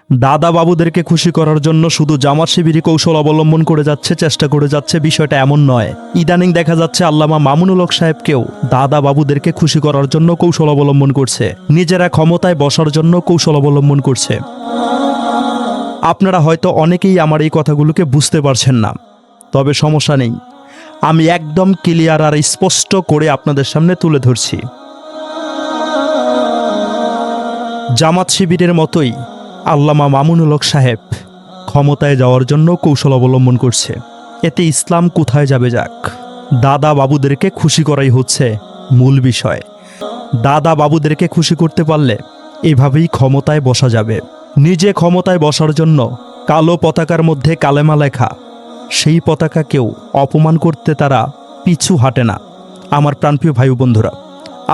দাদা বাবুদেরকে খুশি করার জন্য শুধু জামাত শিবিরই কৌশল অবলম্বন করে যাচ্ছে, চেষ্টা করে যাচ্ছে, বিষয়টা এমন নয়। ইদানিং দেখা যাচ্ছে আল্লামা মামুনুল হক সাহেবকেও দাদা বাবুদেরকে খুশি করার জন্য কৌশল অবলম্বন করছে, নিজেরা ক্ষমতায় বসার জন্য কৌশল অবলম্বন করছে। আপনারা হয়তো অনেকেই আমার এই কথাগুলোকে বুঝতে পারছেন না, তবে সমস্যা নেই, আমি একদম ক্লিয়ার আর স্পষ্ট করে আপনাদের সামনে তুলে ধরছি। জামাত শিবিরের মতোই আল্লামা মামুনুল হক সাহেব ক্ষমতায় যাওয়ার জন্য কৌশল অবলম্বন করছে। এতে ইসলাম কোথায় যাবে যাক, দাদা বাবুদেরকে খুশি করাই হচ্ছে মূল বিষয়। দাদা বাবুদেরকে খুশি করতে পারলে এভাবেই ক্ষমতায় বসা যাবে। নিজে ক্ষমতায় বসার জন্য কালো পতাকার মধ্যে কালেমা লেখা, সেই পতাকাকেও অপমান করতে তারা পিছু হাঁটে না। আমার প্রাণপ্রিয় ভাই বন্ধুরা,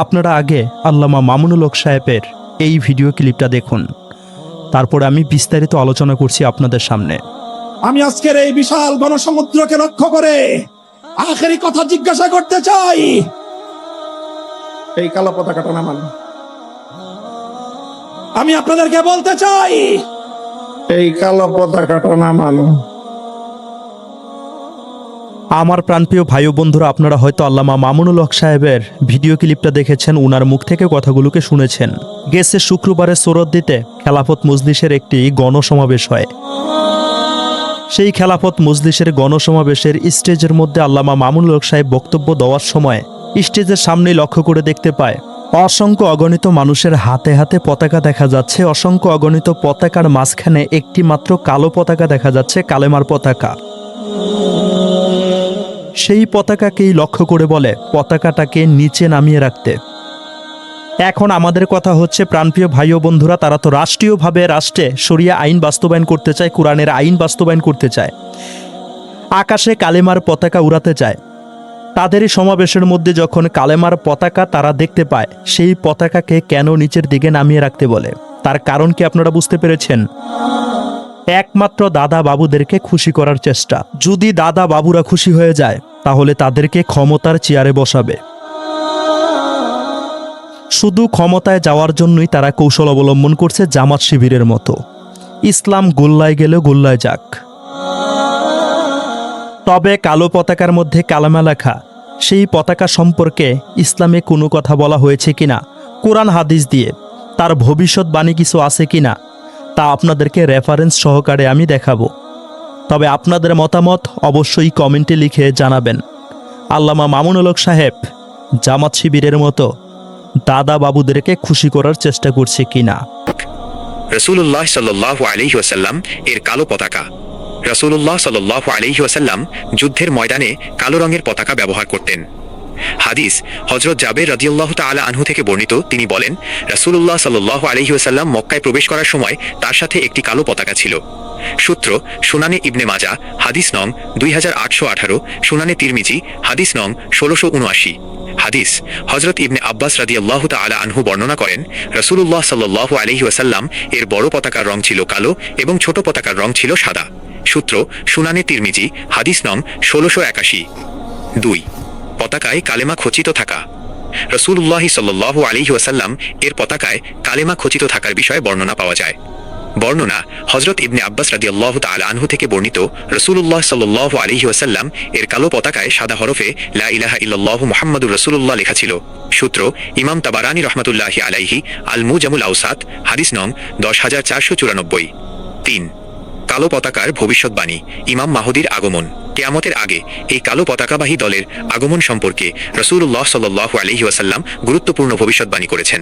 আপনারা আগে আল্লামা মামুনুল হক সাহেবের এই ভিডিও ক্লিপটা দেখুন, তারপরে আমি বিস্তারিত আলোচনা করছি আপনাদের সামনে। আমি আজকের এই বিশাল গণসমুদ্রকে লক্ষ্য করে আখেরি কথা জিজ্ঞাসা করতে চাই, এই কালো পতাকাটা নামান। আমি আপনাদেরকে বলতে চাই, এই কালো পতাকাটা নামানো। আমার প্রাণপ্রিয় ভাই বন্ধুরা, আপনারা হয়তো আল্লামা মামুনুল হক সাহেবের ভিডিও ক্লিপটা দেখেছেন, উনার মুখ থেকে কথাগুলোকে শুনেছেন। গেছে শুক্রবারে সোরত দিতে খেলাফত মজলিসের একটি গণসমাবেশ হয়। সেই খেলাফত মজলিসের গণসমাবেশের স্টেজের মধ্যে আল্লামা মামুনুল হক সাহেব বক্তব্য দেওয়ার সময় স্টেজের সামনেই লক্ষ্য করে দেখতে পায় অসংখ্য অগণিত মানুষের হাতে হাতে পতাকা দেখা যাচ্ছে। অসংখ্য অগণিত পতাকার মাঝখানে একটি মাত্র কালো পতাকা দেখা যাচ্ছে, কালেমার পতাকা। সেই পতাকাকেই লক্ষ্য করে বলে পতাকাটাকে নিচে নামিয়ে রাখতে। এখন আমাদের কথা হচ্ছে, প্রাণপ্রিয় ভাই ও বন্ধুরা, তারা তো রাষ্ট্রীয়ভাবে রাষ্ট্রে শরিয়া আইন বাস্তবায়ন করতে চায়, কোরআনের আইন বাস্তবায়ন করতে চায়, আকাশে কালেমার পতাকা উড়াতে চায়। তাদেরই সমাবেশের মধ্যে যখন কালেমার পতাকা তারা দেখতে পায়, সেই পতাকাকে কেন নিচের দিকে নামিয়ে রাখতে বলে? তার কারণ কি আপনারা বুঝতে পেরেছেন? একমাত্র দাদা বাবুদেরকে খুশি করার চেষ্টা। যদি দাদা বাবুরা খুশি হয়ে যায়, তাহলে তাদেরকে ক্ষমতার চেয়ারে বসাবে। শুধু ক্ষমতায় যাওয়ার জন্যই তারা কৌশল অবলম্বন করছে জামাত শিবিরের মতো। ইসলাম গোল্লায় গেলেও গোল্লায় যাক। তবে কালো পতাকার মধ্যে কালেমা লেখা, সেই পতাকা সম্পর্কে ইসলামে কোনো কথা বলা হয়েছে কিনা, কোরআন হাদিস দিয়ে তার ভবিষ্যৎবাণী কিছু আছে কিনা, তা আপনাদেরকে রেফারেন্স সহকারে আমি দেখাবো। তবে আপনাদের মতামত অবশ্যই কমেন্টে লিখে জানাবেন। আল্লামা মামুনুল হক সাহেব জামাত শিবিরের মতো দাদা বাবুদেরকে খুশি করার চেষ্টা করছে কিনা। রাসূলুল্লাহ সাল্লাল্লাহু আলাইহি ওয়াসাল্লাম এর কালো পতাকা। রাসূলুল্লাহ সাল্লাল্লাহু আলাইহি ওয়াসাল্লাম যুদ্ধের ময়দানে কালো রঙের পতাকা ব্যবহার করতেন। হাদিস হযরত জাবের রাদিয়াল্লাহু তাআলা আনহু থেকে বর্ণিত, তিনি বলেন, রাসূলুল্লাহ সাল্লাল্লাহু আলাইহি ওয়াসাল্লাম মক্কায় প্রবেশ করার সময় তার সাথে একটি কালো পতাকা ছিল। সূত্র সুনানে ইবনে মাজাহ, হাদিস নং 2818, সুনানে তিরমিজি, হাদিস নং 1679। হাদিস হযরত ইবনে আব্বাস রাদিয়াল্লাহু তাআলা আনহু বর্ণনা করেন, রাসূলুল্লাহ সাল্লাল্লাহু আলাইহি ওয়াসাল্লাম এর বড় পতাকার রং ছিল কালো এবং ছোট পতাকার রং ছিল সাদা। সূত্র সুনানে তিরমিজি, হাদিস নং 1681। 2. পতাকায় কালেমা খচিত থাকা। রাসূলুল্লাহ সাল্লাল্লাহু আলাইহি ওয়াসাল্লাম এর পতাকায় কালেমা খচিত থাকার বিষয়ে বর্ণনা পাওয়া যায়। বর্ণনা হযরত ইবনে আব্বাস রাদিয়াল্লাহু তাআলা আনহু থেকে বর্ণিত, রাসূলুল্লাহ সাল্লাল্লাহু আলাইহি ওয়াসাল্লাম এর কালো পতাকায় সাদা হরফে লা ইলাহা ইল্লাল্লাহু মুহাম্মাদুর রাসূলুল্লাহ লেখা ছিল। সূত্র ইমাম তাবারানী রাহমাতুল্লাহি আলাইহি, আল মুজামুল আওসাত, হাদিস নং 10494। 3. কালো পতাকার ভবিষ্যৎবাণী। ইমাম মাহদীর আগমন। কিয়ামতের আগে এই কালো পতাকাবাহী দলের আগমন সম্পর্কে রাসূলুল্লাহ সাল্লাল্লাহু আলাইহি ওয়াসাল্লাম গুরুত্বপূর্ণ ভবিষ্যৎবাণী করেছেন।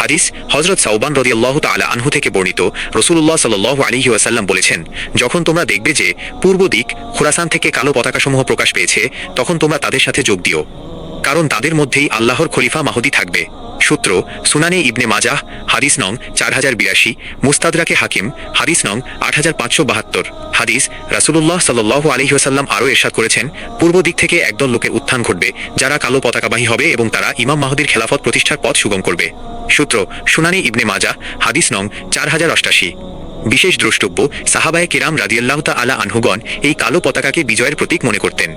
হাদিস হযরত সাওবান রাদিয়াল্লাহু তাআলা আনহু থেকে বর্ণিত, রাসূলুল্লাহ সাল্লাল্লাহু আলাইহি ওয়াসাল্লাম বলেছেন, যখন তোমরা দেখবে যে পূর্ব দিক খুরাসান থেকে কালো পতাকাসমূহ প্রকাশ পেয়েছে, তখন তোমরা তাদের সাথে যোগ দিও, কারণ তাদের মধ্যেই আল্লাহর খলিফা মাহদী থাকবে। সূত্র সুনানে ইবনে মাজাহ, হাদিস নং 4082, মুস্তাদরাকে হাকিম, হাদিস নং 8572। হাদিস রাসূলুল্লাহ সাল্লাল্লাহু আলাইহি ওয়াসাল্লাম আরও ইরশাদ করেছেন, পূর্ব দিক থেকে একদল লোকের উত্থান ঘটবে যারা কালো পতাকাবাহী হবে এবং তারা ইমাম মাহদীর খেলাফত প্রতিষ্ঠার পথ সুগম করবে। সূত্র সুনানি ইবনে মাজাহ, হাদিস নং 4088। বিশেষ দ্রষ্টব্য, সাহাবায়ে কেরাম রাদিয়াল্লাহু তাআলা আনহুগণ এই কালো পতাকাকে বিজয়ের প্রতীক মনে করতেন।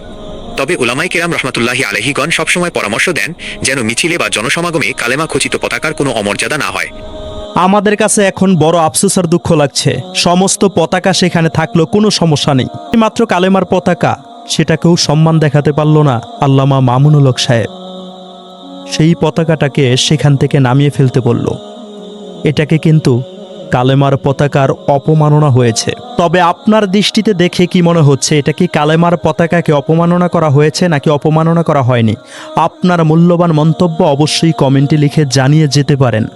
তবে উলামায়ে কেরাম রাহমাতুল্লাহি আলাইহিগণ সবসময় পরামর্শ দেন যেন মিছিলে বা জনসমাগমে কালেমা খচিত পতাকার কোনো অমর্যাদা না হয়। আমাদের কাছে এখন বড় আফসোস আর দুঃখ লাগছে, সমস্ত পতাকা সেখানে থাকলো, কোনো সমস্যা নেই, মাত্র কালেমার পতাকা, সেটাকেও সম্মান দেখাতে পারলো না আল্লামা মামুনুল হক সাহেব। সেই পতাকাটাকে সেখান থেকে নামিয়ে ফেলতে বলল। এটাকে কিন্তু কালেমার পতাকার অপমাননা হয়েছে। তবে আপনার দৃষ্টিতে দেখে কি মনে হচ্ছে, এটা কি কালেমার পতাকাকে অপমাননা করা হয়েছে নাকি অপমাননা করা হয়নি? আপনার মূল্যবান মন্তব্য অবশ্যই কমেন্টে লিখে জানিয়ে যেতে পারেন।